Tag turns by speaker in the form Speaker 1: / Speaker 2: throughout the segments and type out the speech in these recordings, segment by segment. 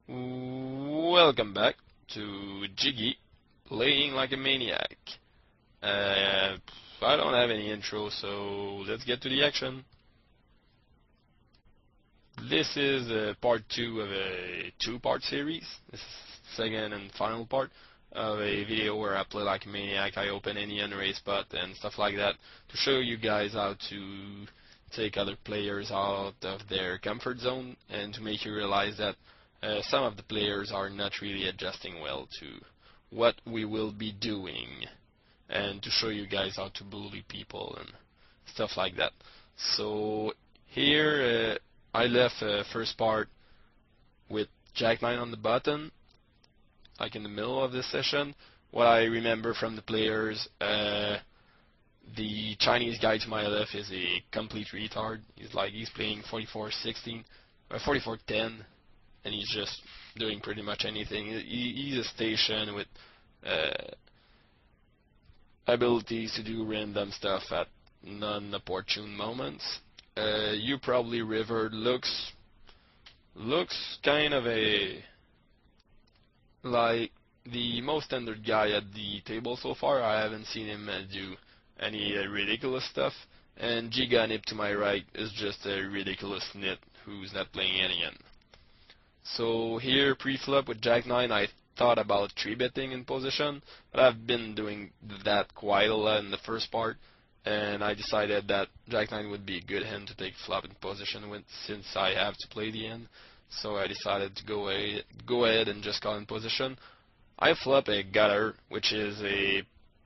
Speaker 1: Welcome back to Jiggy, playing like a maniac. Uh, I don't have any intro, so let's get to the action. This is part 2 of a two-part series. This is the second and final part of a video where I play like a maniac. I open any unraised spot and stuff like that to show you guys how to take other players out of their comfort zone and to make you realize that some of the players are not really adjusting well to what we will be doing, and to show you guys how to bully people and stuff like that. So here I left first part with Jack 9 on the button, like in the middle of this session. What I remember from the players, the Chinese guy to my left is a complete retard. He's playing 44-16, 44-10, and he's just doing pretty much anything. He's a station with abilities to do random stuff at non-opportune moments. You probably River looks kind of like the most standard guy at the table so far. I haven't seen him do any ridiculous stuff. And Giga Nip to my right is just a ridiculous nit who's not playing any end. So here, pre-flop with Jack 9, I thought about 3-betting in position, but I've been doing that quite a lot in the first part, and I decided that Jack 9 would be a good hand to take flop in position with, since I have to play the end. So I decided to go ahead and just call in position. I flop a gutter, which is a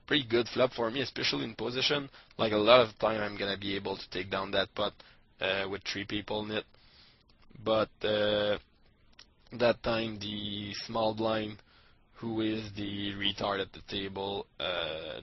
Speaker 1: pretty good flop for me, especially in position. Like, a lot of the time I'm gonna be able to take down that pot with 3 people in it. But that time the small blind, who is the retard at the table,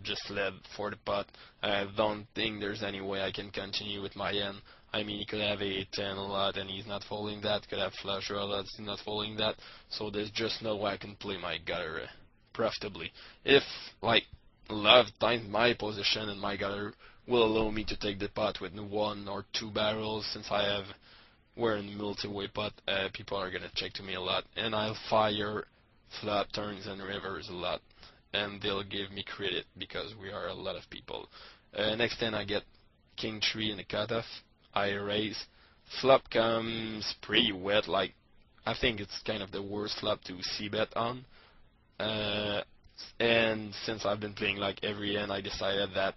Speaker 1: just led for the pot. I don't think there's any way I can continue with my end. I mean, he could have a 10 a lot and he's not folding that, could have flush draw a lot, he's not folding that, so there's just no way I can play my gutter profitably. If, like, a lot of times my position and my gutter will allow me to take the pot with 1 or 2 barrels, since we're in multi-way pot, people are gonna check to me a lot, and I'll fire flop turns and rivers a lot, and they'll give me credit because we are a lot of people. Next turn I get king 3 in the cutoff. I raise. Flop comes pretty wet. Like, I think it's kind of the worst flop to c-bet on. And since I've been playing like every end, I decided that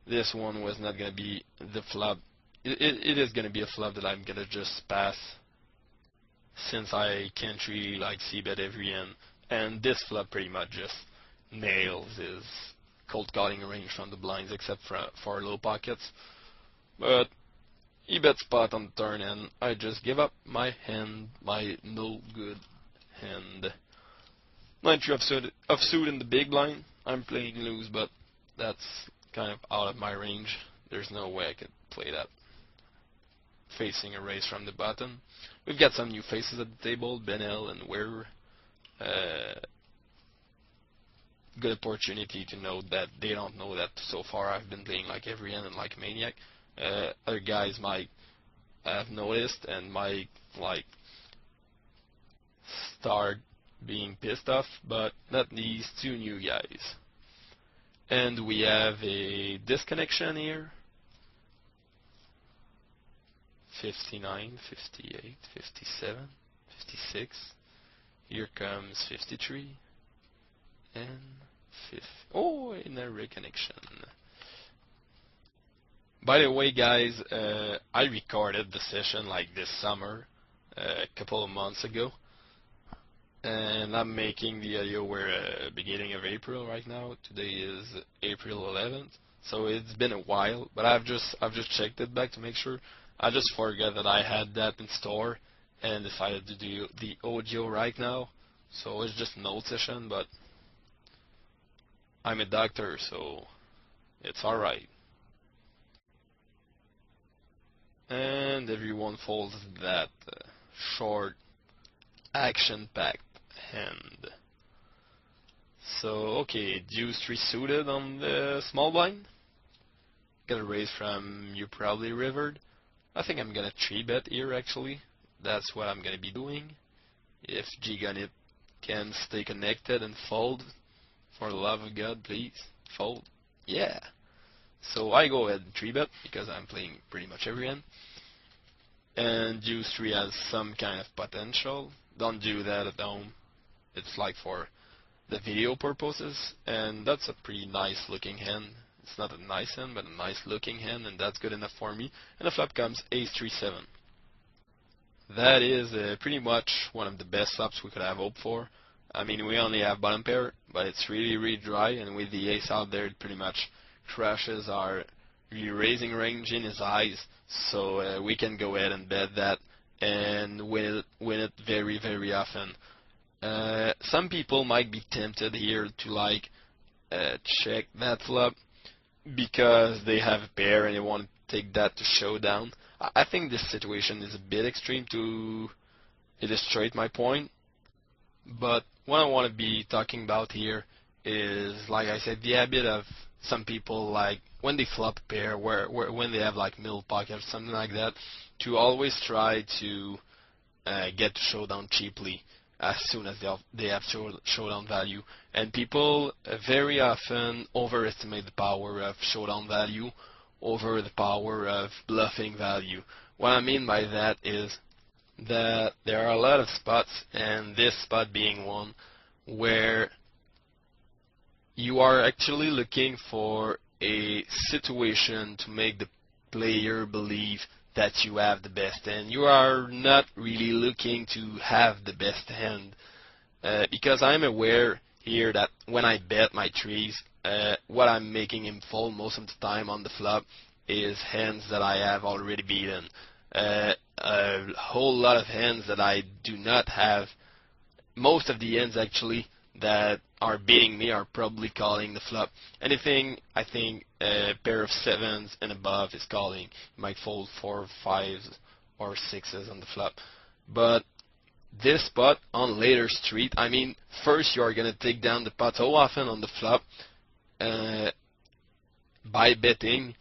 Speaker 1: this one was not gonna be the flop. It is gonna be a flop that I'm gonna just pass, since I can't really like c-bet every end. And this flop pretty much just nails his cold calling range from the blinds, except for low pockets. But he bets pot on the turn, and I just give up my hand, my no good hand. 9-3 offsuit in the big blind. I'm playing loose, but that's kind of out of my range. There's no way I could play that facing a raise from the button. We've got some new faces at the table, Benel and Weir. Good opportunity to know that they don't know that so far I've been playing like every end and like Maniac. Other guys might have noticed and might like start being pissed off, but not these 2 new guys. And we have a disconnection here. 59, 58, 57, 56. Here comes 53 and 50. Oh, and a reconnection. By the way, guys, I recorded the session like this summer, a couple of months ago, and I'm making the audio beginning of April right now. Today is April 11th, so it's been a while. But I've just checked it back to make sure. I just forgot that I had that in store and decided to do the audio right now. So it's just an old session, but I'm a doctor, so it's alright. And everyone folds that short, action-packed hand. So, okay, deuce 3 suited on the small blind. Got a raise from you probably rivered. I think I'm gonna 3-bet here, actually. That's what I'm gonna be doing. If Giganip can stay connected and fold, for the love of God, please, fold. Yeah. So I go ahead and 3-bet because I'm playing pretty much every hand. And Deuce 3 has some kind of potential. Don't do that at home. It's like for the video purposes, and that's a pretty nice looking hand. It's not a nice hand, but a nice looking hand, and that's good enough for me. And the flop comes Ace 3-7. That is pretty much one of the best flops we could have hoped for. I mean, we only have bottom pair, but it's really dry, and with the ace out there, it pretty much crushes our raising range in his eyes. So we can go ahead and bet that and win it very often. Some people might be tempted here to like check that flop because they have a pair and they want to take that to showdown. I think this situation is a bit extreme to illustrate my point, but what I want to be talking about here is, like I said, the habit of some people, like when they flop a pair, when they have like middle pocket or something like that, to always try to get to showdown cheaply as soon as they have showdown value. And people very often overestimate the power of showdown value over the power of bluffing value. What I mean by that is that there are a lot of spots, and this spot being one, where you are actually looking for a situation to make the player believe that you have the best hand. You are not really looking to have the best hand, because I'm aware here that when I bet my trees, what I'm making him fold most of the time on the flop is hands that I have already beaten. A whole lot of hands that I do not have. Most of the hands actually that are beating me are probably calling the flop. Anything, I think, a pair of 7s and above is calling. You might fold 4, 5s, or 6s on the flop. But this spot on later street, I mean, first you are going to take down the pot so often on the flop by betting,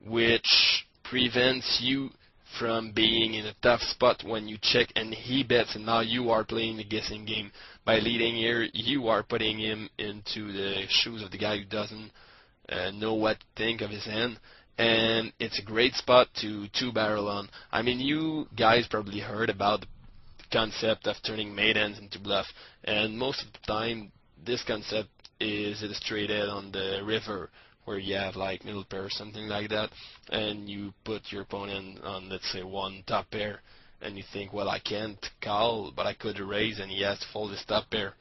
Speaker 1: which prevents you from being in a tough spot when you check and he bets, and now you are playing the guessing game. By leading here, you are putting him into the shoes of the guy who doesn't know what to think of his hand, and it's a great spot to two-barrel on. I mean, you guys probably heard about the concept of turning maidens into bluff, and most of the time this concept is illustrated on the river, where you have like middle pair or something like that, and you put your opponent on, let's say, one top pair, and you think, well, I can't call, but I could raise, and he has to fold his top pair.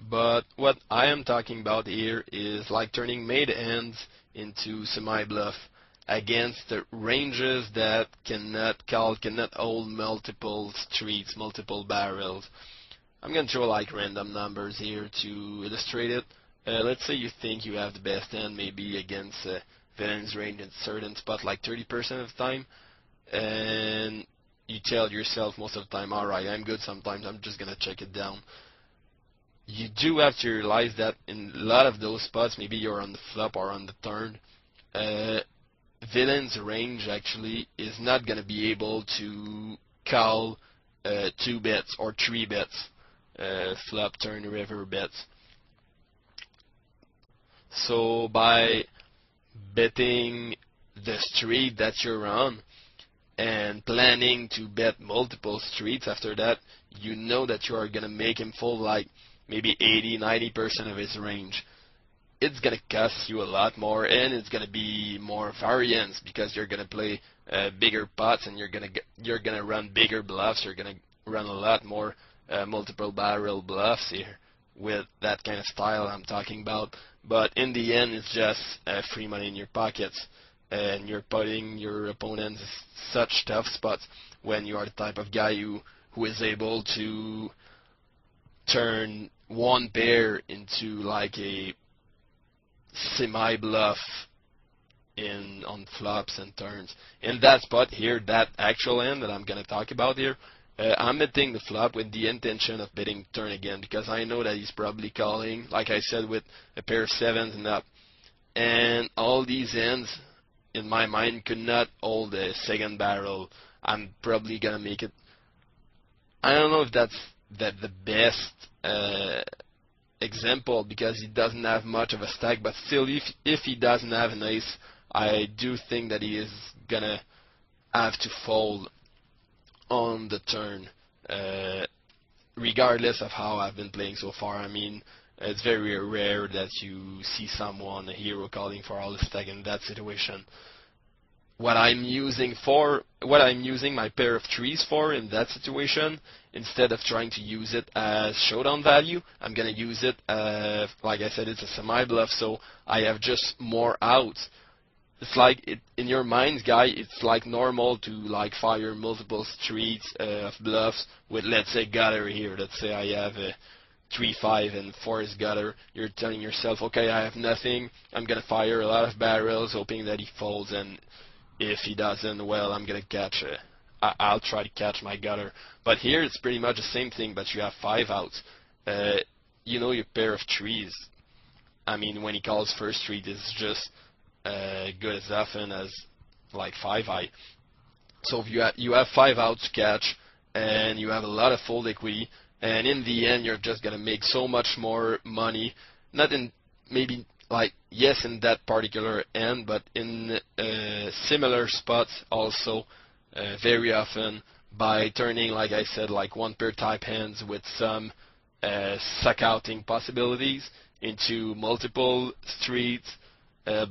Speaker 1: But what I am talking about here is like turning made hands into semi-bluff against the ranges that cannot call, cannot hold multiple streets, multiple barrels. I'm going to throw like random numbers here to illustrate it. Let's say you think you have the best hand, maybe against villain's range in certain spot, like 30% of the time, and you tell yourself most of the time, alright, I'm good sometimes, I'm just going to check it down. You do have to realize that in a lot of those spots, maybe you're on the flop or on the turn, villain's range actually is not going to be able to call 2 bets or 3 bets, flop, turn, river bets. So by betting the street that you're on and planning to bet multiple streets after that, you know that you are going to make him fold like maybe 80-90% of his range. It's going to cost you a lot more, and it's going to be more variance because you're going to play bigger pots, and you're going to run bigger bluffs. You're going to run a lot more multiple barrel bluffs here with that kind of style I'm talking about. But in the end, it's just free money in your pockets, and you're putting your opponents in such tough spots when you are the type of guy who is able to turn one pair into like a semi-bluff on flops and turns. In that spot here, that actual hand that I'm going to talk about here, I'm betting the flop with the intention of betting turn again, because I know that he's probably calling, like I said, with a pair of 7s and up. And all these hands, in my mind, could not hold a second barrel. I'm probably going to make it I don't know if that's the best example, because he doesn't have much of a stack, but still, if he doesn't have an ace, I do think that he is gonna have to fold on the turn, regardless of how I've been playing so far. I mean, it's very rare that you see someone, a hero, calling for all the stack in that situation. What I'm using my pair of trees for in that situation, instead of trying to use it as showdown value, I'm gonna use it, like I said, it's a semi-bluff, so I have just more outs. It's like, in your minds, guy, it's like normal to like fire multiple streets of bluffs with, let's say, gutter here. Let's say I have a 3-5 and forest gutter. You're telling yourself, okay, I have nothing. I'm gonna fire a lot of barrels, hoping that he folds, and if he doesn't, well, I'm gonna catch it. I'll try to catch my gutter. But here it's pretty much the same thing, but you have 5 outs. You know, your pair of trees. I mean, when he calls first street, it's just good as often as like 5-eye. So if you have 5 outs to catch, and you have a lot of fold equity, and in the end you're just gonna make so much more money. Not in maybe like, yes, in that particular end, but in similar spots also, very often, by turning, like I said, like one pair type hands with some suck outing possibilities into multiple streets,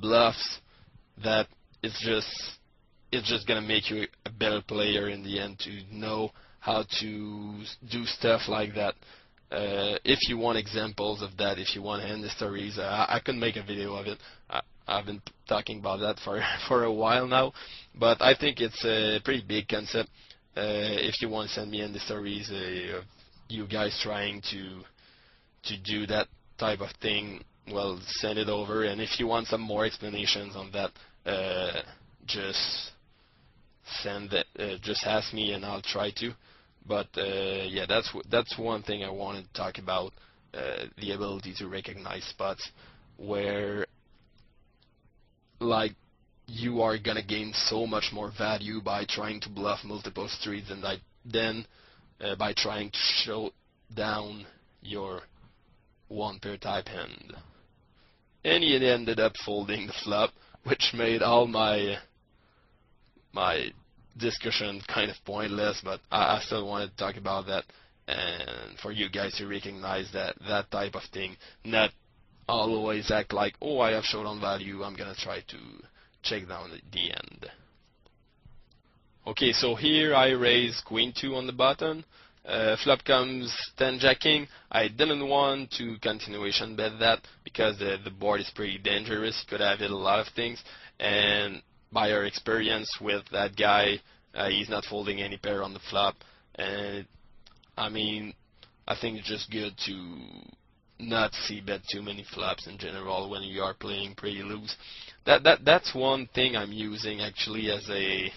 Speaker 1: bluffs, that it's just gonna make you a better player in the end, to know how to do stuff like that. If you want examples of that, if you want hand stories, I could make a video of it. I've been talking about that for a while now, but I think it's a pretty big concept. If you want to send me hand stories of you guys trying to do that type of thing, well, send it over. And if you want some more explanations on that, just just ask me and I'll try to. But yeah, that's one thing I wanted to talk about, the ability to recognize spots where, like, you are gonna gain so much more value by trying to bluff multiple streets than by trying to show down your one pair type hand. And he ended up folding the flop, which made all my discussion kind of pointless, but I still wanted to talk about that, and for you guys to recognize that type of thing, not always act like, oh, I have showdown value, I'm gonna try to check down at the end. Okay, so here I raise queen 2 on the button. Flop comes 10 jack king. I didn't want to continuation bet that, because the board is pretty dangerous. Could have hit a lot of things, and by our experience with that guy, he's not folding any pair on the flop, and I mean, I think it's just good to not see bet too many flops in general when you are playing pretty loose. That's one thing I'm using actually as a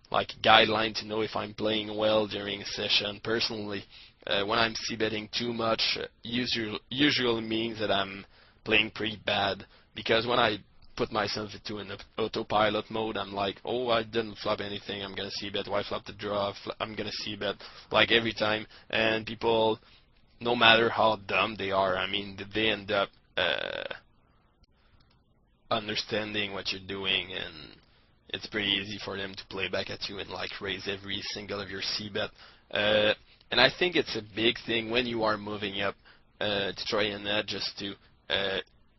Speaker 1: like guideline to know if I'm playing well during a session. Personally, when I'm c-betting too much, usually means that I'm playing pretty bad, because when I put myself into an autopilot mode, I'm like, oh, I didn't flop anything, I'm gonna c-bet, why flop the draw, I'm gonna c-bet, like every time, and people, no matter how dumb they are, I mean, they end up understanding what you're doing, and it's pretty easy for them to play back at you and like raise every single of your c-bet. And I think it's a big thing when you are moving up to try and adjust to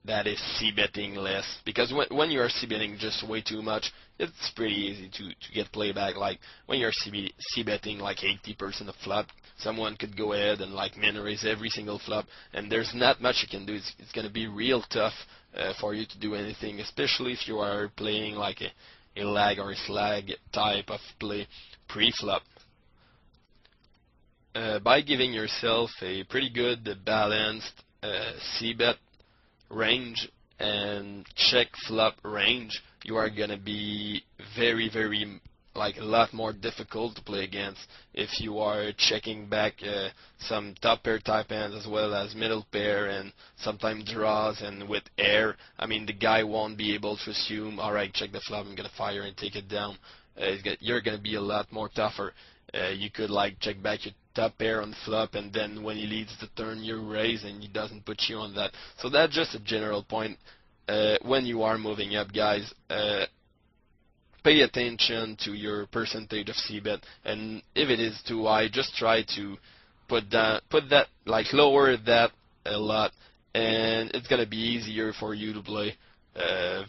Speaker 1: that is c-betting less, because when you are c-betting just way too much, it's pretty easy to get playback. Like when you're c-betting like 80% of flop, someone could go ahead and like min raise every single flop, and there's not much you can do. It's going to be real tough for you to do anything, especially if you are playing like a lag or a slag type of play pre-flop. By giving yourself a pretty good balanced c-bet range and check flop range, you are going to be very, very, like, a lot more difficult to play against if you are checking back some top pair type hands as well as middle pair and sometimes draws, and with air, I mean, the guy won't be able to assume, alright, check the flop, I'm going to fire and take it down. You're going to be a lot more tougher. You could like check back your top pair on the flop, and then when he leads the turn, you raise, and he doesn't put you on that. So that's just a general point. When you are moving up, guys, pay attention to your percentage of c-bet, and if it is too high, just try to put that like lower that a lot, and it's gonna be easier for you to play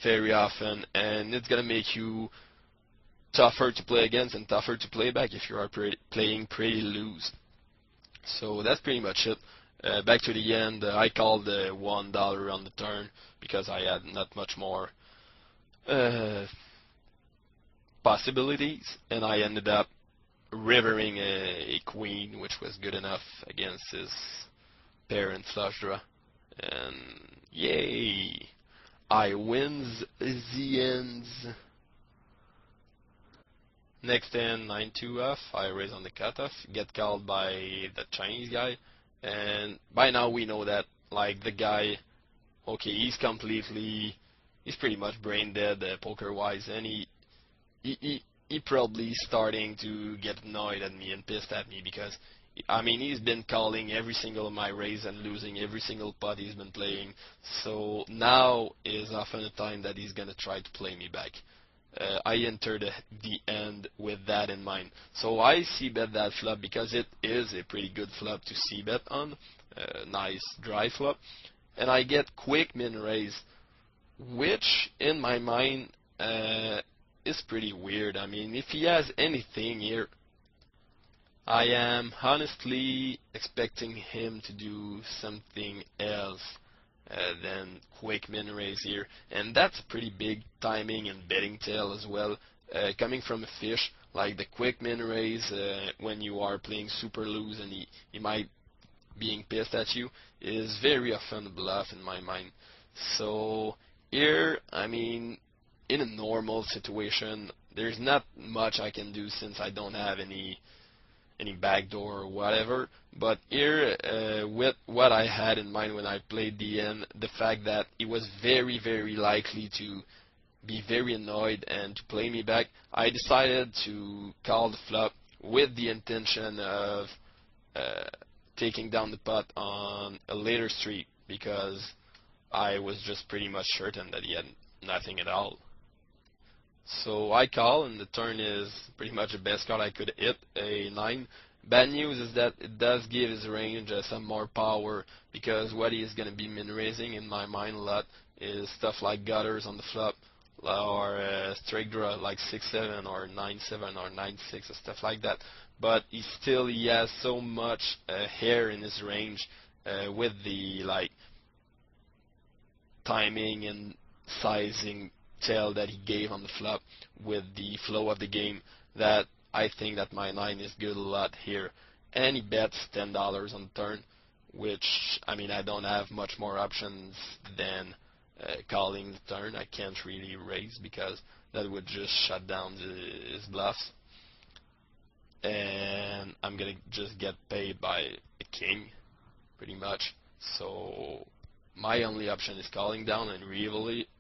Speaker 1: very often, and it's gonna make you tougher to play against and tougher to play back if you are playing pretty loose. So that's pretty much it. Back to the end, I called $1 on the turn because I had not much more possibilities, and I ended up rivering a queen, which was good enough against his pair and flush draw. And yay! I wins the ends. Next hand, 9-2 off. I raise on the cutoff, get called by the Chinese guy, and by now we know that like the guy, okay, he's pretty much brain dead poker wise, and he probably starting to get annoyed at me and pissed at me because I mean he's been calling every single of my raise and losing every single pot he's been playing. So now is often a time that he's gonna try to play me back. I entered the end with that in mind. So I c-bet that flop because it is a pretty good flop to c-bet on. Nice dry flop. And I get quick min raise, which in my mind is pretty weird. I mean, if he has anything here, I am honestly expecting him to do something else than quick min raise here, and that's pretty big timing and betting tail as well. Coming from a fish, like the quick min raise when you are playing super loose and he might being pissed at you is very often a bluff in my mind. So here, I mean, in a normal situation, there's not much I can do since I don't have any backdoor or whatever. But here, with what I had in mind when I played the end, the fact that he was very, very likely to be very annoyed and to play me back, I decided to call the flop with the intention of taking down the pot on a later street because I was just pretty much certain that he had nothing at all. So I call, and the turn is pretty much the best card I could hit, a 9. Bad news is that it does give his range some more power because what he is going to be min-raising in my mind a lot is stuff like gutters on the flop or straight draw like 6-7 or 9-7 or 9-6 or stuff like that. But he has so much hair in his range with the like timing and sizing tail that he gave on the flop with the flow of the game that I think that my 9 is good a lot here. And he bets $10 on the turn, which, I mean, I don't have much more options than calling the turn. I can't really raise because that would just shut down his bluffs. And I'm going to just get paid by a king, pretty much. So my only option is calling down and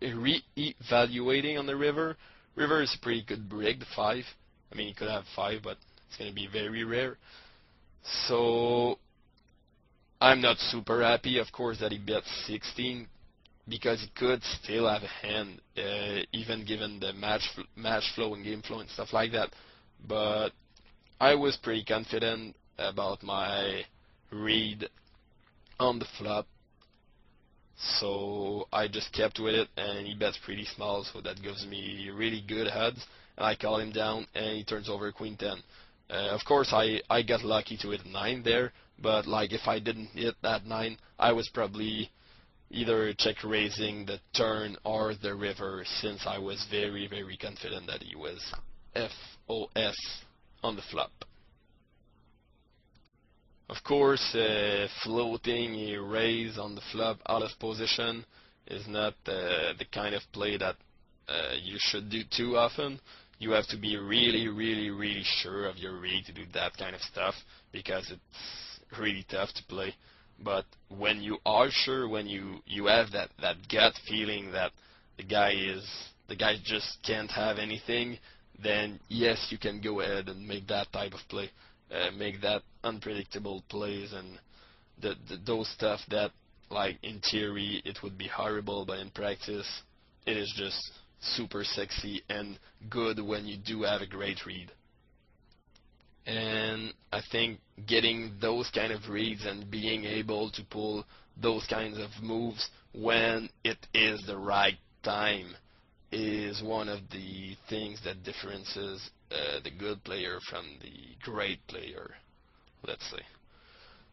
Speaker 1: re-evaluating on the river. River is a pretty good brick, the 5. I mean, you could have 5, but it's going to be very rare. So I'm not super happy, of course, that he bet 16 because he could still have a hand, even given the match flow and game flow and stuff like that. But I was pretty confident about my read on the flop. So I just kept with it, and he bets pretty small, so that gives me really good odds. And I call him down, and he turns over queen 10. Of course, I got lucky to hit 9 there, but like if I didn't hit that 9, I was probably either check raising the turn or the river, since I was very, very confident that he was FOS on the flop. Of course, floating a raise on the flop out of position is not the kind of play that you should do too often. You have to be really, really, really sure of your read to do that kind of stuff because it's really tough to play. But when you are sure, when you have that gut feeling that the guy just can't have anything, then yes, you can go ahead and make that type of play, make that unpredictable plays and those stuff that, like, in theory it would be horrible, but in practice it is just super sexy and good when you do have a great read. And I think getting those kind of reads and being able to pull those kinds of moves when it is the right time is one of the things that differences the good player from the great player, let's say.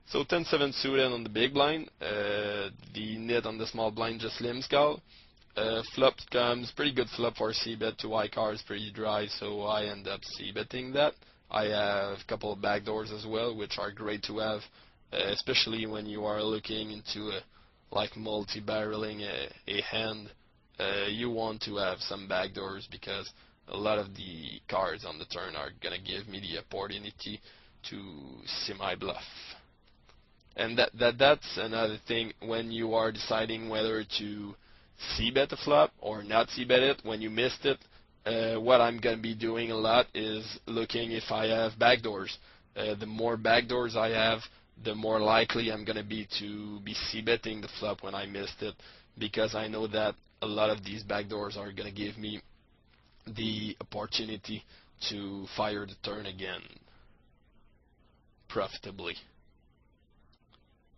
Speaker 1: So 10-7 suited on the big blind, the nit on the small blind just limps call. Flop comes pretty good flop for c-bet, 2 high cards, pretty dry, so I end up c-betting that. I have a couple of backdoors as well, which are great to have, especially when you are looking into like multi-barreling a hand. You want to have some backdoors because a lot of the cards on the turn are gonna give me the opportunity to see my bluff. And that's another thing when you are deciding whether to c-bet a flop or not c-bet it. When you missed it, what I'm going to be doing a lot is looking if I have backdoors. The more backdoors I have, the more likely I'm going to be c-betting the flop when I missed it, because I know that a lot of these backdoors are going to give me the opportunity to fire the turn again profitably.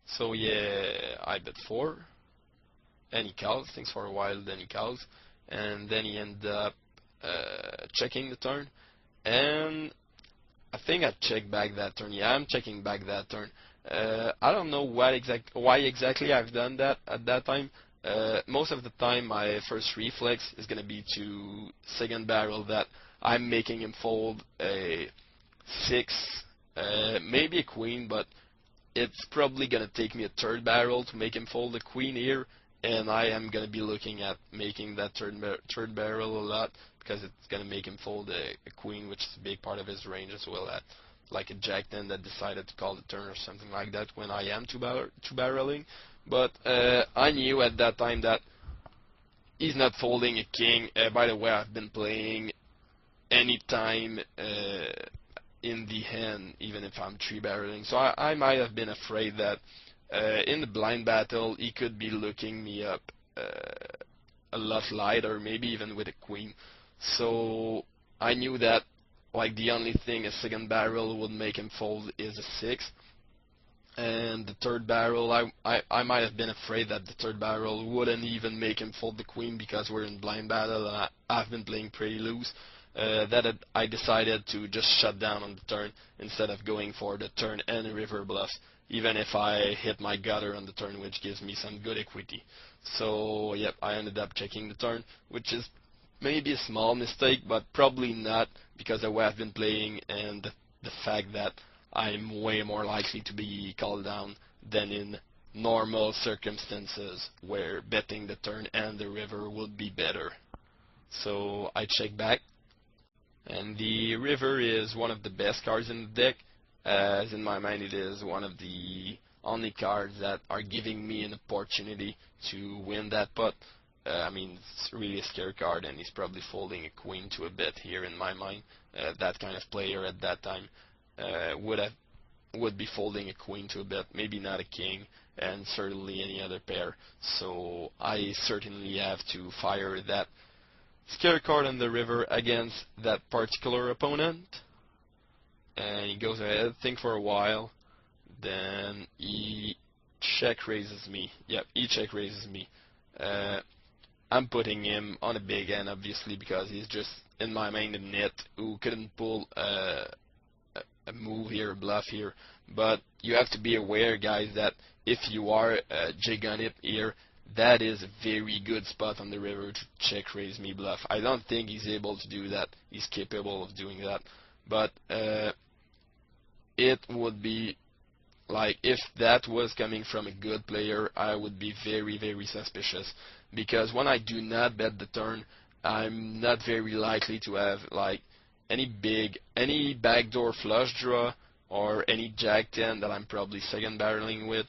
Speaker 1: So yeah, I bet 4, and he calls. Thinks for a while, then he calls, and then he ends up checking the turn, and I think I check back that turn. Yeah, I'm checking back that turn. I don't know why exactly I've done that at that time. Most of the time, my first reflex is going to be to second barrel that I'm making him fold a 6, maybe a queen, but it's probably going to take me a third barrel to make him fold the queen here, and I am going to be looking at making that third barrel a lot, because it's going to make him fold a queen, which is a big part of his range, as well as like a jack-10 that decided to call the turn or something like that when I am two-barreling. But I knew at that time that he's not folding a king. By the way, I've been playing anytime in the hand, even if I'm three-barreling. So I might have been afraid that in the blind battle, he could be looking me up a lot lighter, maybe even with a queen. So I knew that, like, the only thing a second barrel would make him fold is a 6. And the third barrel, I might have been afraid that the third barrel wouldn't even make him fold the queen, because we're in blind battle and I've been playing pretty loose. I decided to just shut down on the turn instead of going for the turn and river bluffs, even if I hit my gutter on the turn, which gives me some good equity. So, yep, I ended up checking the turn, which is maybe a small mistake, but probably not, because of the way I've been playing and the fact that I'm way more likely to be called down than in normal circumstances where betting the turn and the river would be better. So I check back, and the river is one of the best cards in the deck, as in my mind it is one of the only cards that are giving me an opportunity to win that pot. I mean, it's really a scare card, and he's probably folding a queen to a bet here in my mind. That kind of player at that time would be folding a queen to a bet, maybe not a king, and certainly any other pair. So I certainly have to fire that scare card on the river against that particular opponent. And he goes ahead, think for a while, then he check raises me. Yep, he check raises me. I'm putting him on a big end, obviously, because he's just, in my mind, a nit who couldn't pull a move here, a bluff here. But you have to be aware, guys, that if you are jig on it here, that is a very good spot on the river to check raise me bluff. I don't think he's able to do that. He's capable of doing that. But it would be, like, if that was coming from a good player, I would be very, very suspicious. Because when I do not bet the turn, I'm not very likely to have, like, any backdoor flush draw, or any jack-10 that I'm probably second barreling with,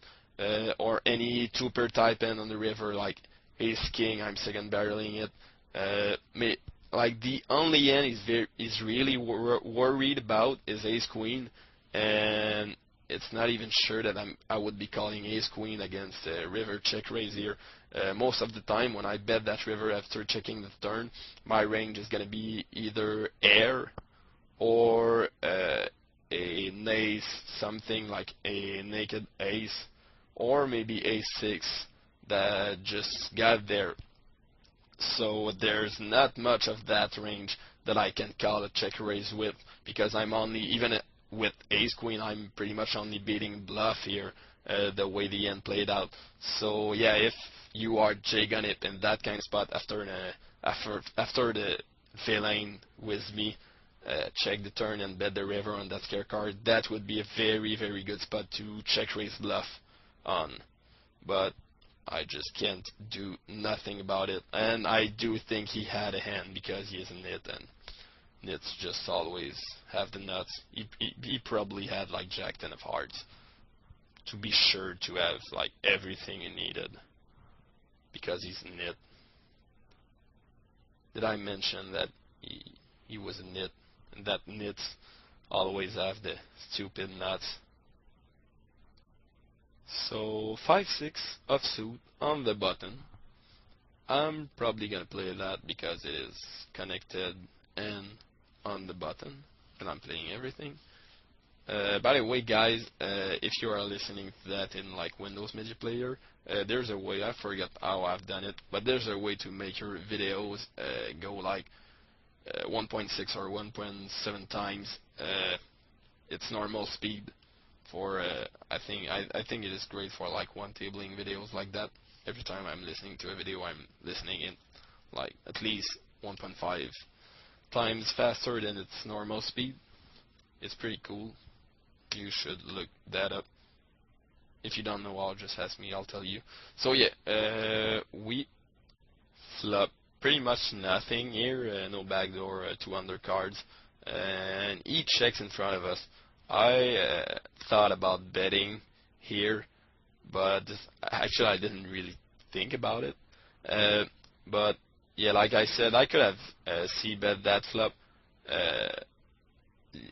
Speaker 1: or any two-pair type end on the river, like ace-king, I'm second barreling it. like the only hand is really worried about is ace queen, and it's not even sure that I would be calling ace queen against river check raise here. Most of the time when I bet that river after checking the turn, my range is gonna be either air or an ace, something like a naked ace, or maybe ace six that just got there. So there's not much of that range that I can call a check raise with, because I'm only, even with ace queen, I'm pretty much only beating bluff here, the way the end played out. So yeah, if you are j-gun it in that kind of spot after the villain with me, check the turn and bet the river on that scare card, that would be a very, very good spot to check raise bluff on. But I just can't do nothing about it. And I do think he had a hand because he is a nit, and nits just always have the nuts. He probably had like jack ten of hearts to be sure to have like everything he needed because he's a nit. Did I mention that he was a nit, and that nits always have the stupid nuts? So 5-6 offsuit on the button. I'm probably gonna play that because it is connected and on the button, and I'm playing everything. By the way, guys, if you are listening to that in like Windows Media Player, there's a way. I forgot how I've done it, but there's a way to make your videos go like 1.6 or 1.7 times its normal speed. For I think it is great for like one tabling videos like that. Every time I'm listening to a video, I'm listening in like at least 1.5 times faster than its normal speed. It's pretty cool. You should look that up. If you don't know, I'll just ask me, I'll tell you. So yeah, we flop pretty much nothing here, no backdoor, 2 undercards, and he checks in front of us. I thought about betting here, but actually I didn't really think about it. But yeah, like I said, I could have c-bet that flop.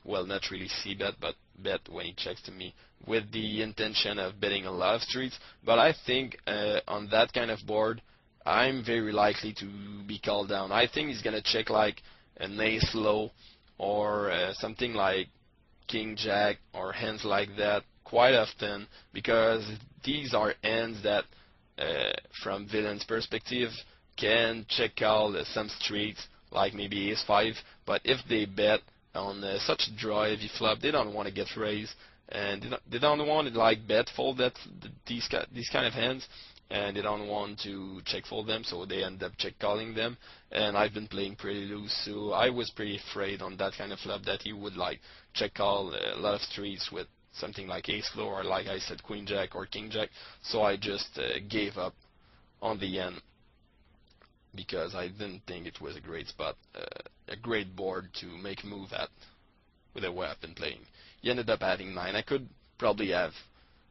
Speaker 1: Well, not really c-bet, but bet when he checks to me with the intention of betting a lot of streets. But I think on that kind of board, I'm very likely to be called down. I think he's gonna check like an ace low or something like king jack or hands like that quite often, because these are hands that from villain's perspective can check call some streets like maybe ace 5, but if they bet on such a draw heavy flop, they don't want to get raised, and they don't want to like bet fold these kind of hands, and they don't want to check fold them, so they end up check calling them. And I've been playing pretty loose, so I was pretty afraid on that kind of flop that he would like check call a lot of streets with something like ace low, or like I said, queen jack or king jack. So I just gave up on the end because I didn't think it was a great spot, a great board to make a move at with the way I've been playing. He ended up having 9. I could probably have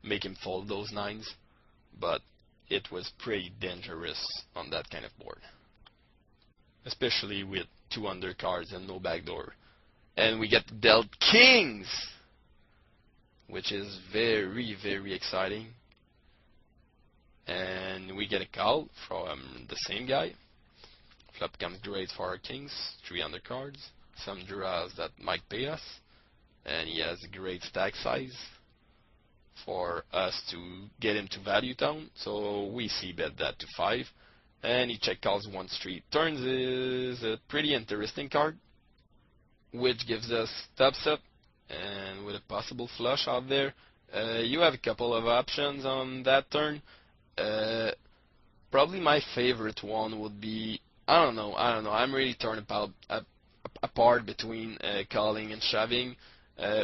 Speaker 1: make him fold those 9s, but it was pretty dangerous on that kind of board, especially with 2 undercards and no backdoor. And we get dealt kings, which is very, very exciting. And we get a call from the same guy. Flop comes great for our kings, 3 undercards, some draws that might pay us, and he has a great stack size for us to get him to value town. So we c-bet that to 5, and he check calls 1 street. Turns is a pretty interesting card, which gives us tops up, and with a possible flush out there, you have a couple of options on that turn. Probably my favorite one would be, I don't know. I'm really torn apart between calling and shoving.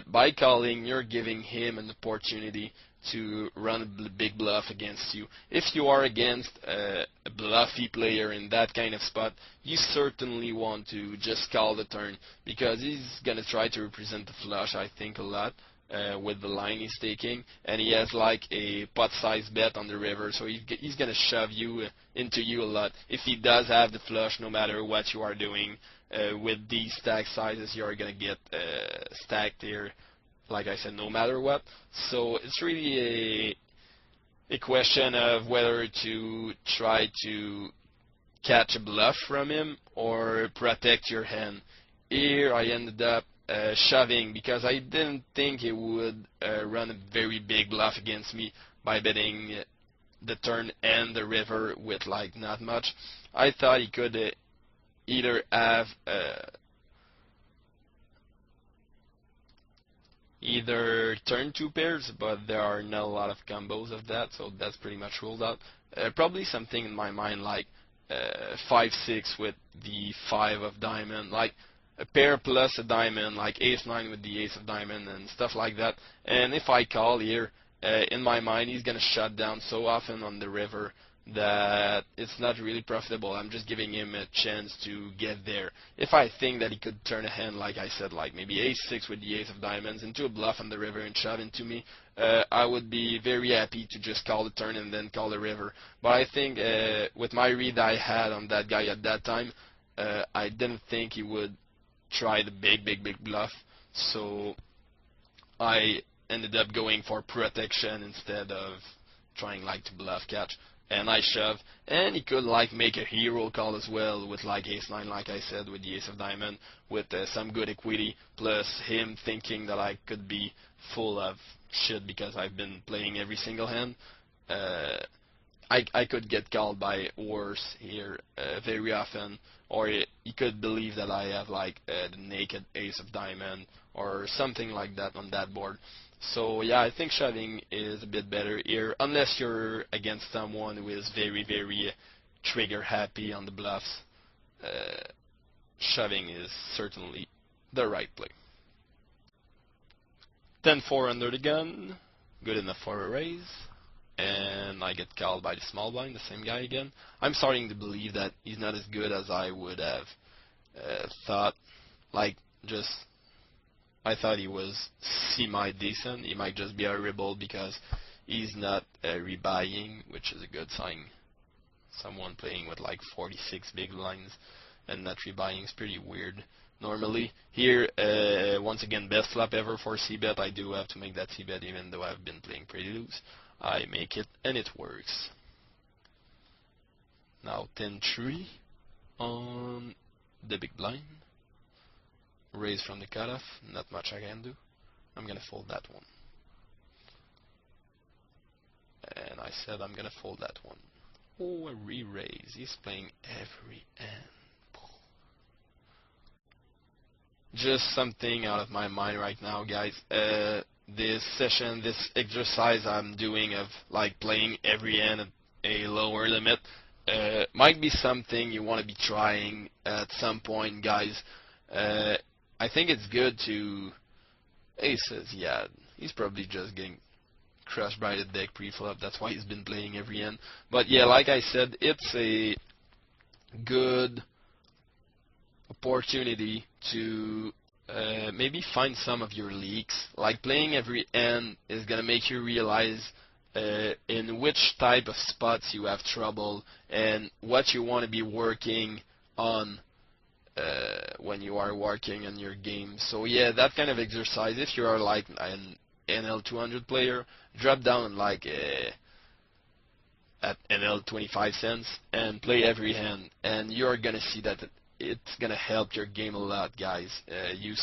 Speaker 1: By calling, you're giving him an opportunity to run a big bluff against you. If you are against a bluffy player in that kind of spot, you certainly want to just call the turn, because he's going to try to represent the flush, I think, a lot. with the line he's taking, and he has like a pot-sized bet on the river, so he's gonna shove you into you a lot. If he does have the flush, no matter what you are doing, with these stack sizes, you are gonna get stacked here, like I said, no matter what. So it's really a question of whether to try to catch a bluff from him or protect your hand. Here I ended up shoving because I didn't think he would run a very big bluff against me by betting the turn and the river with like not much. I thought he could either have either turn two pairs, but there are not a lot of combos of that, so that's pretty much ruled out. Probably something in my mind like 5-6 with the 5 of diamond, like a pair plus a diamond, like ace-9 with the ace of diamond and stuff like that. And if I call here, in my mind he's going to shut down so often on the river that it's not really profitable. I'm just giving him a chance to get there. If I think that he could turn a hand, like I said, like maybe ace-6 with the ace of diamonds into a bluff on the river and shove into me, I would be very happy to just call the turn and then call the river. But I think with my read I had on that guy at that time, I didn't think he would try the big bluff, so I ended up going for protection instead of trying like to bluff catch. And I shove, and he could like make a hero call as well with like ace-9, like I said, with the ace of diamond, with some good equity, plus him thinking that I could be full of shit because I've been playing every single hand. I could get called by worse here very often, or he could believe that I have like the naked ace of diamond or something like that on that board. So yeah, I think shoving is a bit better here, unless you're against someone who is very trigger happy on the bluffs. Shoving is certainly the right play. 10-4 under the gun, good enough for a raise, and I get called by the small blind, the same guy again. I'm starting to believe that he's not as good as I would have thought. Like, just I thought he was semi-decent. He might just be horrible because he's not rebuying, which is a good sign. Someone playing with like 46 big blinds and not rebuying is pretty weird. Normally, here, once again, best flop ever for c-bet. I do have to make that c-bet even though I've been playing pretty loose. I make it, and it works. Now 10-3 on the big blind. Raise from the cutoff, not much I can do. I'm gonna fold that one. And I said I'm gonna fold that one. Oh, a re-raise. He's playing every hand. Just something out of my mind right now, guys. This session, this exercise I'm doing of like playing every hand at a lower limit, might be something you want to be trying at some point, guys. I think it's good to aces. Yeah, he's probably just getting crushed by the deck pre-flop. That's why he's been playing every hand. But yeah, like I said, it's a good opportunity to maybe find some of your leaks. Like playing every hand is gonna make you realize in which type of spots you have trouble and what you want to be working on when you are working on your game. So yeah, that kind of exercise, if you are like an NL 200 player, drop down like at NL 25 cents and play every hand, and you're gonna see that it's gonna help your game a lot, guys. You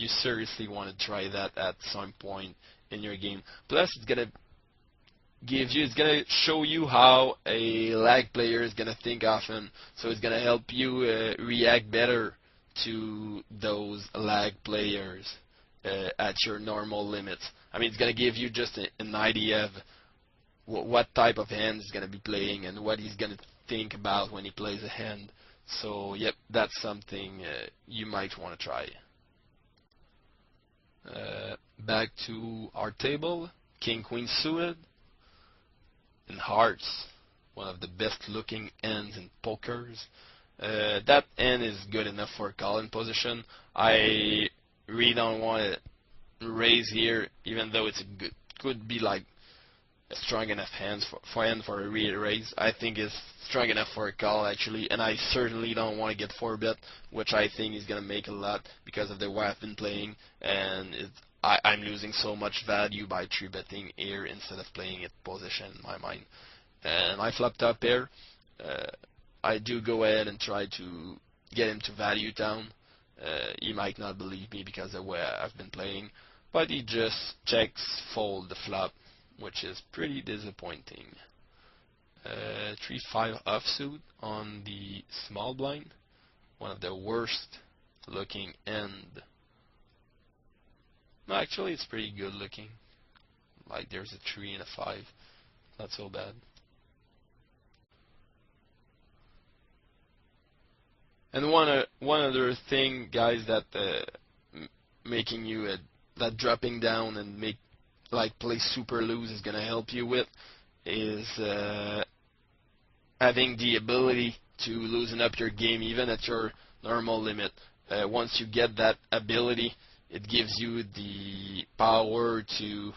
Speaker 1: seriously want to try that at some point in your game. Plus, it's gonna show you how a lag player is gonna think often, so it's gonna help you react better to those lag players at your normal limits. I mean, it's gonna give you just an idea of what type of hand he's gonna be playing and what he's gonna think about when he plays a hand. So yep, that's something you might want to try. Back to our table, King Queen suited. In hearts, one of the best looking ends in pokers. That end is good enough for a call-in position. I really don't want to raise here, even though it's a good, could be like a strong enough hand for a raise. I think it's strong enough for a call actually, and I certainly don't want to get 4-bet, which I think is gonna make a lot because of the way I've been playing, and I'm losing so much value by 3-betting here instead of playing it position in my mind. And I flop top pair. I do go ahead and try to get him to value down. He might not believe me because of the way I've been playing, but he just checks fold the flop, which is pretty disappointing. 3-5 offsuit on the small blind, one of the worst looking end. No, actually it's pretty good looking. Like there's a 3 and a 5, not so bad. And one other thing, guys, that making you that dropping down and make like play super loose is gonna help you with is having the ability to loosen up your game even at your normal limit. Once you get that ability, it gives you the power to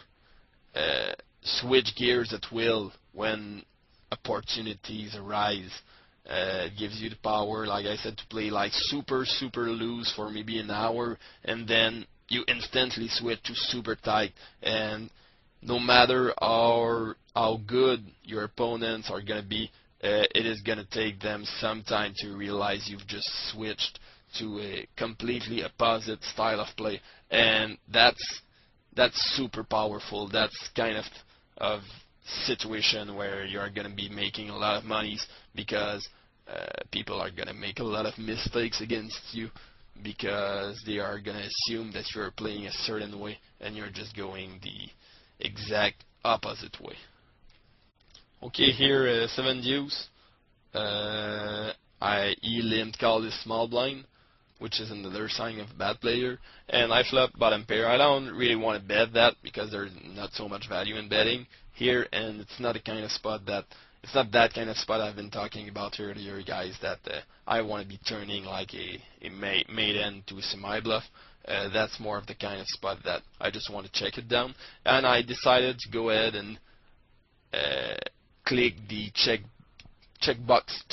Speaker 1: switch gears at will when opportunities arise. It gives you the power, like I said, to play like super loose for maybe an hour, and then you instantly switch to super tight. And no matter how good your opponents are gonna be, it is gonna take them some time to realize you've just switched to a completely opposite style of play, and that's super powerful. That's kind of situation where you're going to be making a lot of monies because people are going to make a lot of mistakes against you because they are going to assume that you're playing a certain way and you're just going the exact opposite way. Okay, here 7 deuce. I limped call this small blind, which is another sign of a bad player, and I flop bottom pair. I don't really want to bet that because there's not so much value in betting here, and it's not that kind of spot I've been talking about earlier, guys, that I want to be turning like a made end to a semi-bluff. That's more of the kind of spot that I just want to check it down, and I decided to go ahead and click the check box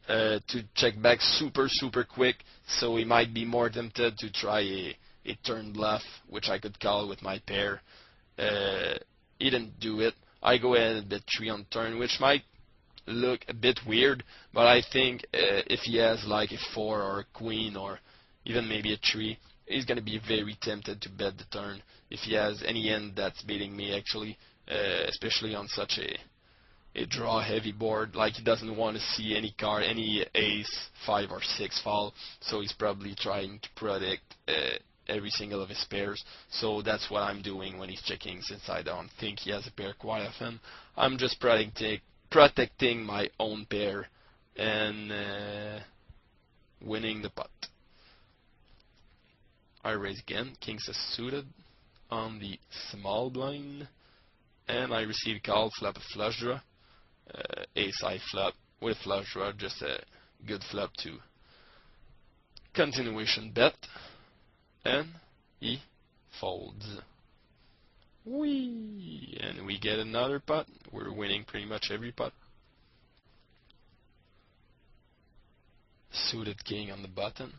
Speaker 1: to check back super quick, so he might be more tempted to try a turn bluff, which I could call with my pair. He didn't do it. I go ahead and bet 3 on turn, which might look a bit weird, but I think if he has like a 4 or a queen or even maybe a 3, he's going to be very tempted to bet the turn if he has any end that's beating me actually, especially on such a draw heavy board. Like he doesn't want to see any card, any ace, 5 or 6 fall, so he's probably trying to protect every single of his pairs. So that's what I'm doing when he's checking, since I don't think he has a pair quite often. I'm just protecting my own pair and winning the pot. I raise again, kings is suited on the small blind, and I receive call, flop a flush draw. Ace high flop with flush draw, just a good flop to continuation bet, and he folds. Whee! And we get another pot. We're winning pretty much every pot. Suited king on the button.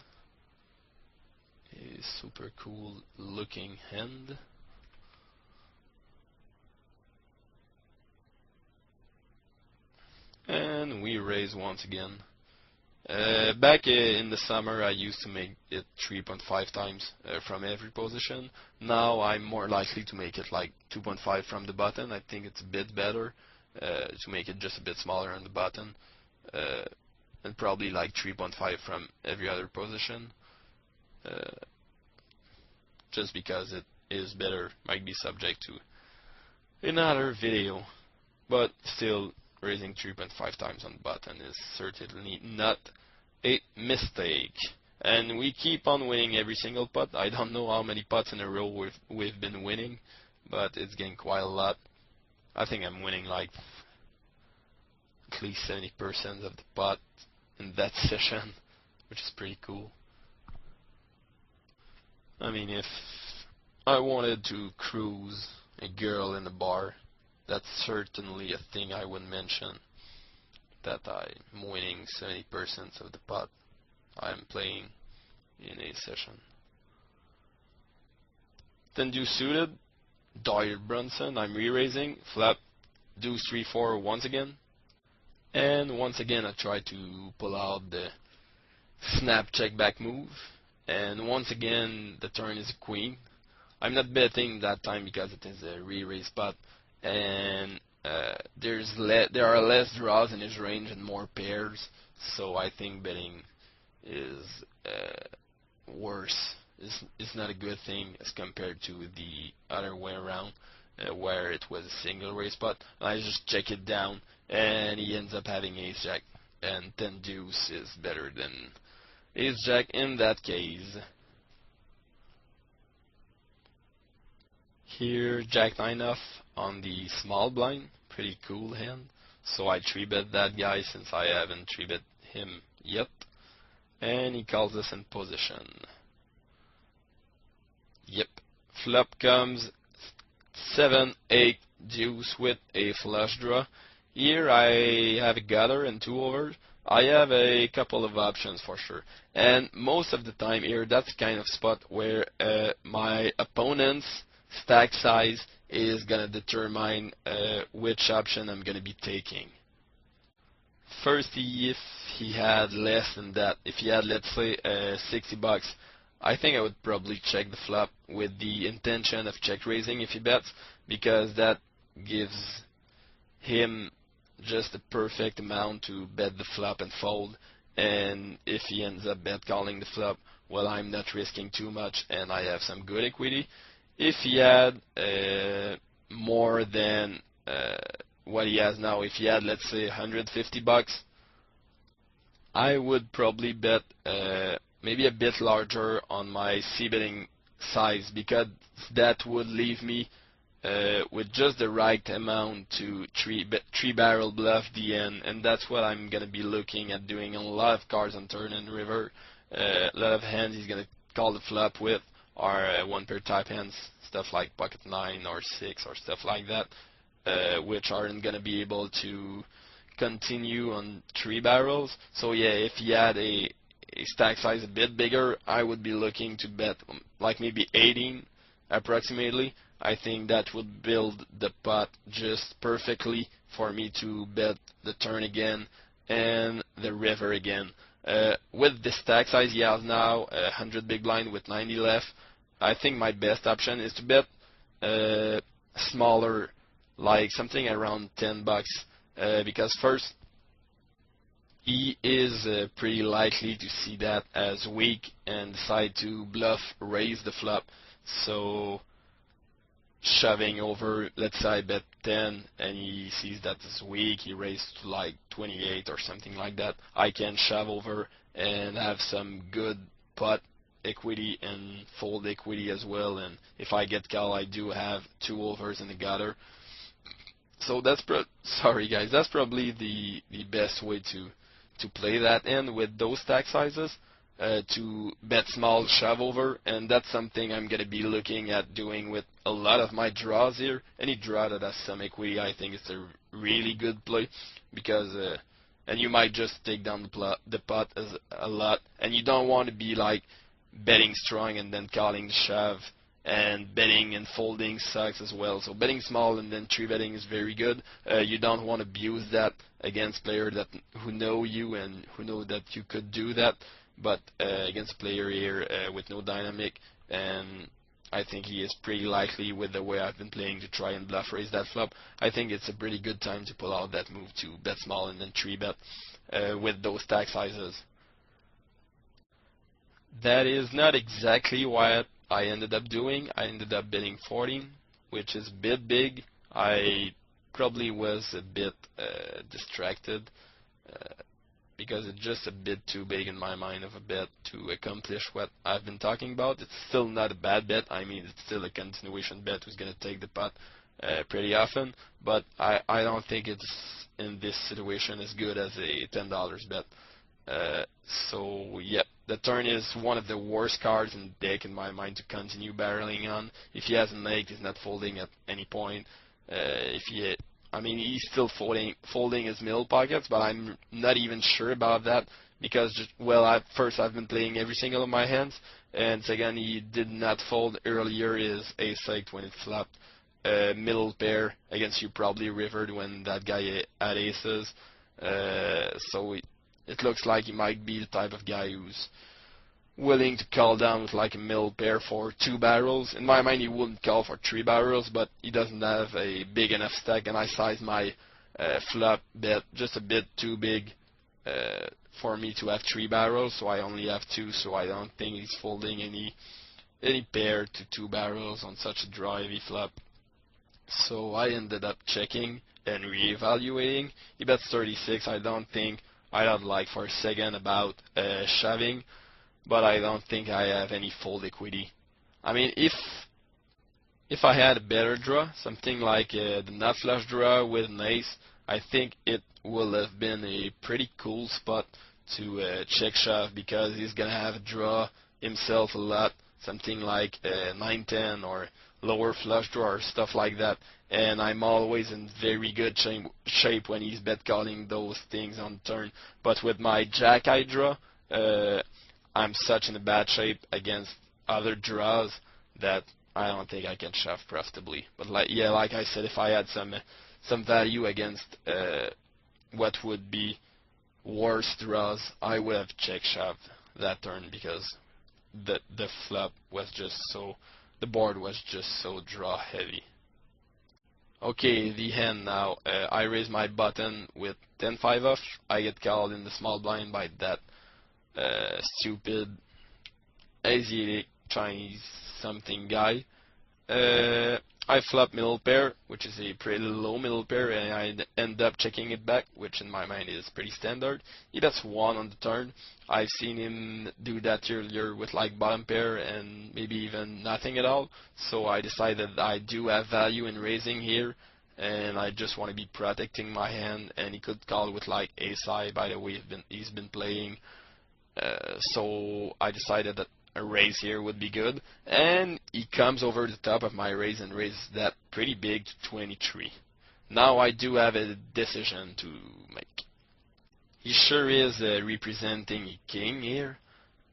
Speaker 1: A super cool looking hand. And we raise once again. Back in the summer, I used to make it 3.5 times from every position. Now I'm more likely to make it like 2.5 from the button. I think it's a bit better to make it just a bit smaller on the button, and probably like 3.5 from every other position. Just because it is better, might be subject to another video, but still, raising 3.5 times on the button is certainly not a mistake. And we keep on winning every single pot. I don't know how many pots in a row we've been winning, but it's getting quite a lot. I think I'm winning like at least 70% of the pot in that session, which is pretty cool. I mean, if I wanted to cruise a girl in a bar, that's certainly a thing I would mention, that I'm winning 70% of the pot I'm playing in a session. Then do suited, Dyer Brunson, I'm re-raising, flop, deuce 3-4 once again, and once again I try to pull out the snap check back move, and once again the turn is a queen. I'm not betting that time because it is a re-raise pot, and there are less draws in his range and more pairs, so I think betting is worse. Is not a good thing as compared to the other way around, where it was a single raise pot. I just check it down, and he ends up having ace jack, and 10 deuce is better than ace jack in that case. Here, jack 9 off on the small blind, pretty cool hand. So I 3-bet that guy since I haven't 3-bet him yet, and he calls us in position. Yep, flop comes 7-8 deuce with a flush draw. Here I have a gutter and 2 overs. I have a couple of options for sure, and most of the time here that's the kind of spot where my opponent's stack size is gonna determine which option I'm gonna be taking. First, if he had less than that, if he had, let's say, 60 bucks, I think I would probably check the flop with the intention of check raising if he bets, because that gives him just the perfect amount to bet the flop and fold. And if he ends up bet calling the flop, well, I'm not risking too much and I have some good equity. If he had more than what he has now, if he had, let's say, 150 bucks, I would probably bet maybe a bit larger on my c-betting size, because that would leave me with just the right amount to three barrel bluff the end, and that's what I'm gonna be looking at doing on a lot of cards on turn and river. A lot of hands he's gonna call the flop with are one pair type hands, stuff like pocket 9 or 6 or stuff like that, which aren't gonna be able to continue on 3 barrels. So yeah, if he had a stack size a bit bigger, I would be looking to bet like maybe 18 approximately. I think that would build the pot just perfectly for me to bet the turn again and the river again. With the stack size he has now, 100 big blind with 90 left, I think my best option is to bet smaller, like something around 10 bucks, because first, he is pretty likely to see that as weak and decide to bluff raise the flop. So shoving over, let's say I bet 10 and he sees that it's weak, he raised to like 28 or something like that, I can shove over and have some good pot equity and fold equity as well, and if I get call I do have 2 overs in the gutter. So that's sorry guys, that's probably the best way to play that in with those stack sizes, to bet small shove over, and that's something I'm going to be looking at doing with a lot of my draws here. Any draw that has some equity, I think it's a really good play, because and you might just take down the pot as a lot, and you don't want to be like betting strong and then calling the shove, and betting and folding sucks as well. So betting small and then 3-betting is very good. You don't want to abuse that against players who know you and who know that you could do that, but against a player here with no dynamic, and I think he is pretty likely with the way I've been playing to try and bluff raise that flop. I think it's a pretty good time to pull out that move to bet small and then 3-bet with those stack sizes. That is not exactly what I ended up doing. I ended up betting 14, which is a bit big. I probably was a bit distracted because it's just a bit too big in my mind of a bet to accomplish what I've been talking about. It's still not a bad bet. I mean, it's still a continuation bet who's going to take the pot pretty often, but I don't think it's in this situation as good as a $10 bet. So yeah, The turn is one of the worst cards in the deck in my mind to continue barreling on. If he has an 8, he's not folding at any point. I mean, he's still folding his middle pockets, but I'm not even sure about that because, first I've been playing every single of my hands, and second, he did not fold earlier his ace-8 when it flopped middle pair against you, probably rivered when that guy had aces. So it looks like he might be the type of guy who's willing to call down with like a middle pair for 2 barrels. In my mind, he wouldn't call for 3 barrels, but he doesn't have a big enough stack, and I size my flop bet just a bit too big for me to have 3 barrels, so I only have 2, so I don't think he's folding any pair to 2 barrels on such a draw heavy flop. So I ended up checking and reevaluating. He bets 36. I don't like for a second about shoving, but I don't think I have any fold equity. I mean, if I had a better draw, something like the nut flush draw with an ace, I think it will have been a pretty cool spot to check shove, because he's gonna have a draw himself a lot, something like 9-10 or lower flush draw or stuff like that, and I'm always in very good shape when he's bet calling those things on turn. But with my jack-eye draw, I'm such in a bad shape against other draws that I don't think I can shove profitably. But like I said, if I had some value against what would be worse draws, I would have check shoved that turn, because the flop was just the board was just so draw heavy. Okay, the hand now. I raise my button with 10-5 off. I get called in the small blind by that stupid Asiatic Chinese something guy. I flop middle pair, which is a pretty low middle pair, and I end up checking it back, which in my mind is pretty standard. He bets 1 on the turn. I've seen him do that earlier with like bottom pair and maybe even nothing at all, so I decided I do have value in raising here, and I just want to be protecting my hand, and he could call with like ace-high, by the way he's been playing, so I decided that a raise here would be good, and he comes over the top of my raise and raises that pretty big to 23. Now I do have a decision to make. He sure is representing a king here,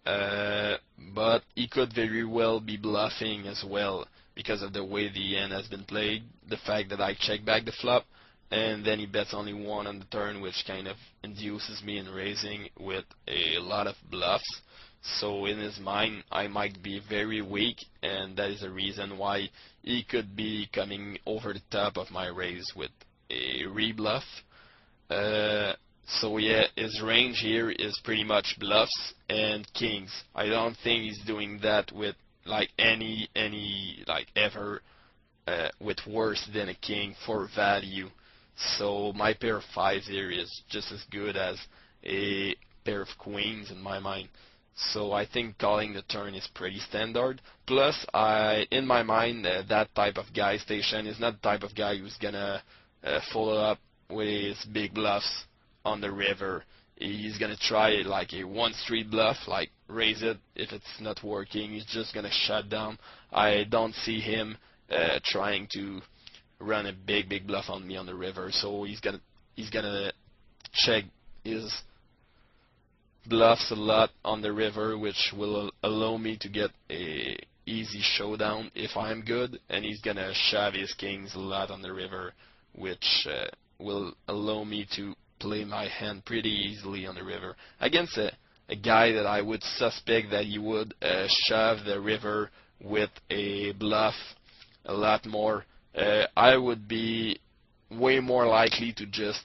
Speaker 1: but he could very well be bluffing as well because of the way the hand has been played, the fact that I check back the flop, and then he bets only 1 on the turn, which kind of induces me in raising with a lot of bluffs. So in his mind, I might be very weak, and that is the reason why he could be coming over the top of my raise with a rebluff. So yeah, his range here is pretty much bluffs and kings. I don't think he's doing that with like any like ever with worse than a king for value. So my pair of 5s here is just as good as a pair of queens in my mind. So I think calling the turn is pretty standard. Plus, in my mind, that type of guy station is not the type of guy who's gonna follow up with his big bluffs on the river. He's gonna try like a 1-street bluff, like raise it. If it's not working, he's just gonna shut down. I don't see him trying to run a big bluff on me on the river. So he's gonna check his bluffs a lot on the river, which will allow me to get a easy showdown if I'm good, and he's gonna shove his kings a lot on the river, which will allow me to play my hand pretty easily on the river against a guy that I would suspect that he would shove the river with a bluff a lot more. I would be way more likely to just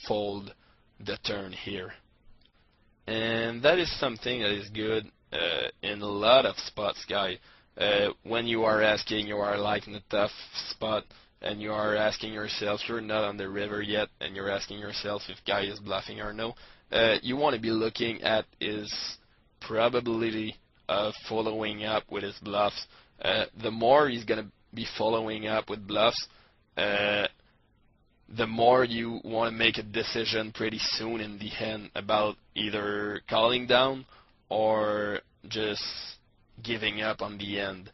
Speaker 1: fold the turn here. And that is something that is good in a lot of spots, guy. When you are like in a tough spot, and you are asking yourself, you're not on the river yet, and you're asking yourself if guy is bluffing or no, you want to be looking at his probability of following up with his bluffs. The more he's going to be following up with bluffs, the more you want to make a decision pretty soon in the hand about either calling down or just giving up on the end.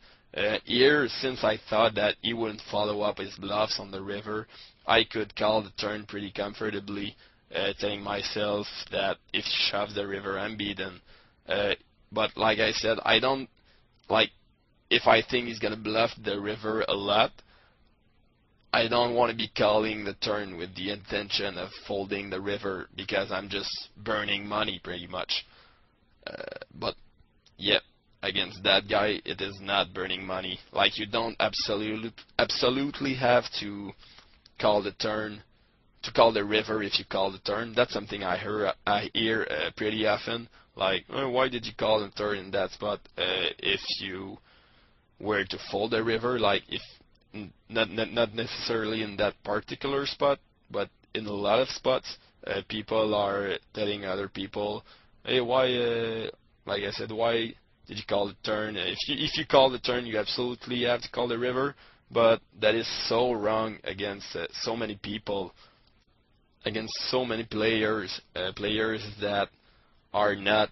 Speaker 1: Here, since I thought that he wouldn't follow up his bluffs on the river, I could call the turn pretty comfortably, telling myself that if he shoves the river, I'm beaten. But like I said, I don't like if I think he's gonna bluff the river a lot. I don't want to be calling the turn with the intention of folding the river because I'm just burning money pretty much. But yeah, against that guy, it is not burning money. Like you don't absolutely have to call the turn to call the river if you call the turn. That's something I hear pretty often. Like, oh, why did you call the turn in that spot if you were to fold the river? Like if not necessarily in that particular spot, but in a lot of spots, people are telling other people, hey, why? Like I said, why did you call the turn? If you call the turn, you absolutely have to call the river. But that is so wrong against so many people, against so many players, players that are not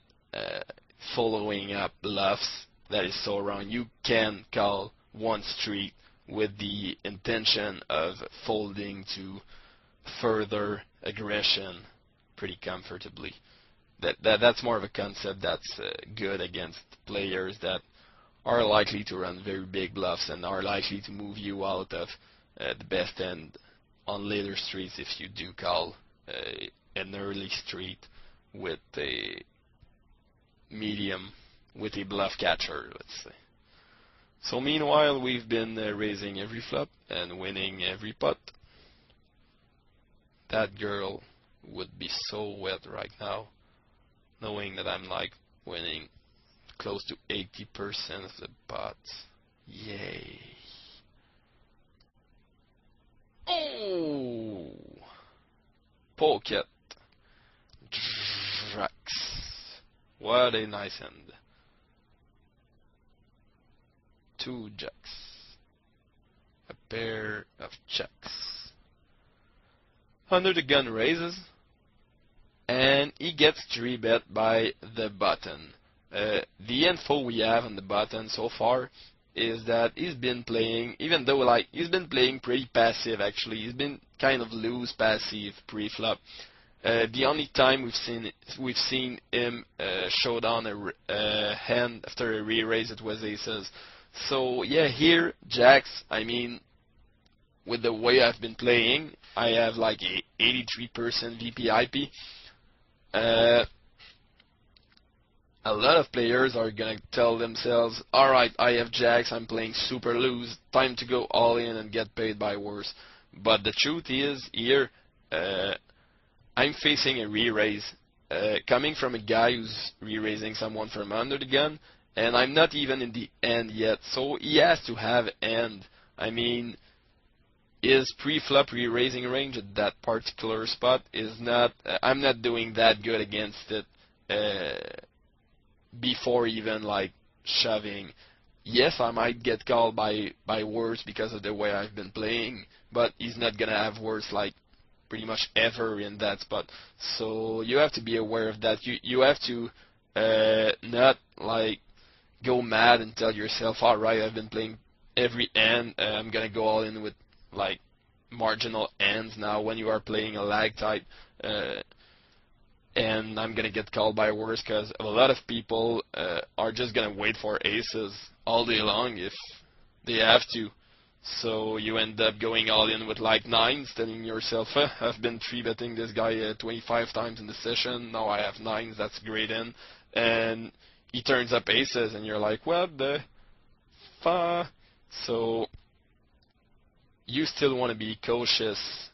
Speaker 1: following up bluffs. That is so wrong. You can call one street with the intention of folding to further aggression pretty comfortably. That's more of a concept that's good against players that are likely to run very big bluffs and are likely to move you out of the best end on later streets if you do call an early street with a medium, with a bluff catcher, let's say. So meanwhile, we've been raising every flop and winning every pot. That girl would be so wet right now, knowing that I'm like winning close to 80% of the pots. Yay. Oh! Pocket. Drax. What a nice hand. 2 jacks. A pair of checks. Under the gun raises, and he gets 3-bet by the button. The info we have on the button so far is that he's been playing, even though like he's been playing pretty passive actually. He's been kind of loose passive pre-flop. The only time we've seen him show down a hand after a re-raise, it was aces. So yeah, here jacks. I mean, with the way I've been playing, I have like a 83% VPIP. A lot of players are gonna tell themselves, alright, I have jacks, I'm playing super loose, time to go all in and get paid by worse. But the truth is, here, I'm facing a re-raise, coming from a guy who's re-raising someone from under the gun, and I'm not even in the end yet, so he has to have end. I mean, his pre-flop re-raising range at that particular spot is not, I'm not doing that good against it before even like shoving. Yes, I might get called by worse because of the way I've been playing, but he's not gonna have worse like pretty much ever in that spot. So you have to be aware of that. You have to not like go mad and tell yourself, alright, I've been playing every end, I'm gonna go all in with like marginal ends now when you are playing a lag type, and I'm gonna get called by worse, because a lot of people are just gonna wait for aces all day long if they have to. So you end up going all in with like nines, telling yourself, I've been 3-betting this guy 25 times in the session, now I have nines, that's great in, and he turns up aces, and you're like, what the fuck? So you still want to be cautious,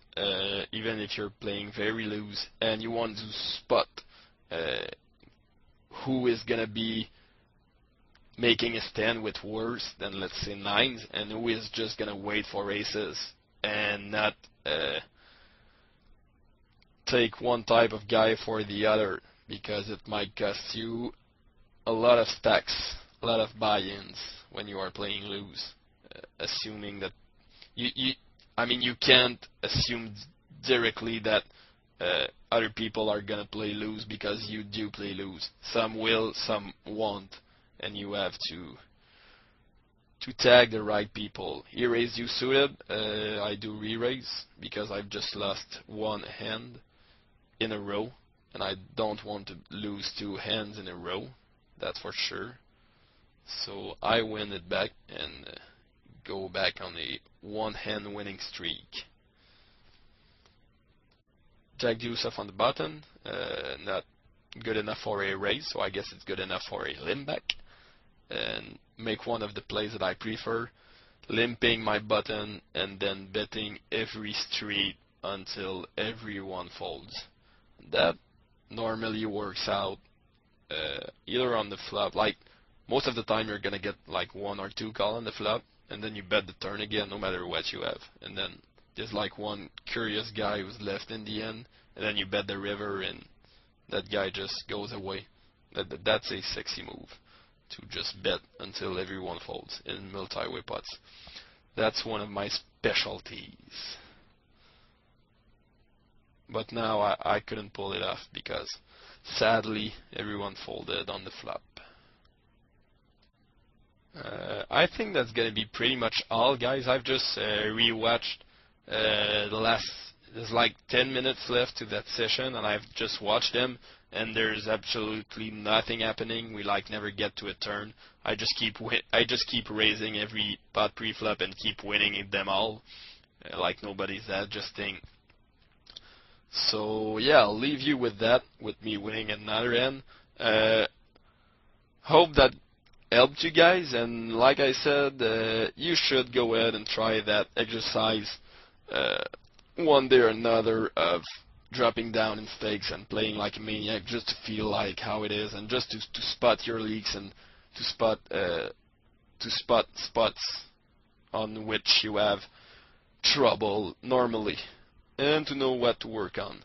Speaker 1: even if you're playing very loose, and you want to spot who is going to be making a stand with worse than, let's say, nines, and who is just going to wait for aces and not take one type of guy for the other, because it might cost you a lot of stacks, a lot of buy-ins when you are playing loose, assuming that I mean, you can't assume directly that other people are gonna play loose because you do play loose. Some will, some won't, and you have to tag the right people. He raised you suited. I do re-raise because I've just lost one hand in a row, and I don't want to lose 2 hands in a row. That's for sure. So I win it back and go back on a 1-hand winning streak. Jack deuce off on the button, not good enough for a raise, so I guess it's good enough for a limp back. And make one of the plays that I prefer, limping my button and then betting every street until everyone folds. That normally works out either on the flop, like most of the time you're gonna get like 1 or 2 call on the flop, and then you bet the turn again no matter what you have, and then there's like one curious guy who's left in the end, and then you bet the river and that guy just goes away. That's a sexy move, to just bet until everyone folds in multi-way pots. That's one of my specialties. But now I couldn't pull it off because sadly everyone folded on the flop. I think that's gonna be pretty much all, guys. I've just rewatched there's like 10 minutes left to that session, and I've just watched them, and there's absolutely nothing happening. We like never get to a turn. I just keep raising every pot pre-flop and keep winning them all, like nobody's adjusting. So yeah, I'll leave you with that, with me winning another end. Hope that helped you guys, and like I said, you should go ahead and try that exercise one day or another of dropping down in stakes and playing like a maniac, just to feel like how it is, and just to spot your leaks and to spot spots on which you have trouble normally, and to know what to work on.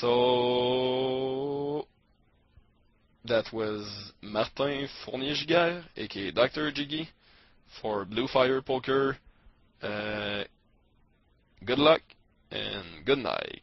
Speaker 1: So that was Martin Fournier-Giguère, aka DrGiggy, for Blue Fire Poker. Good luck and good night.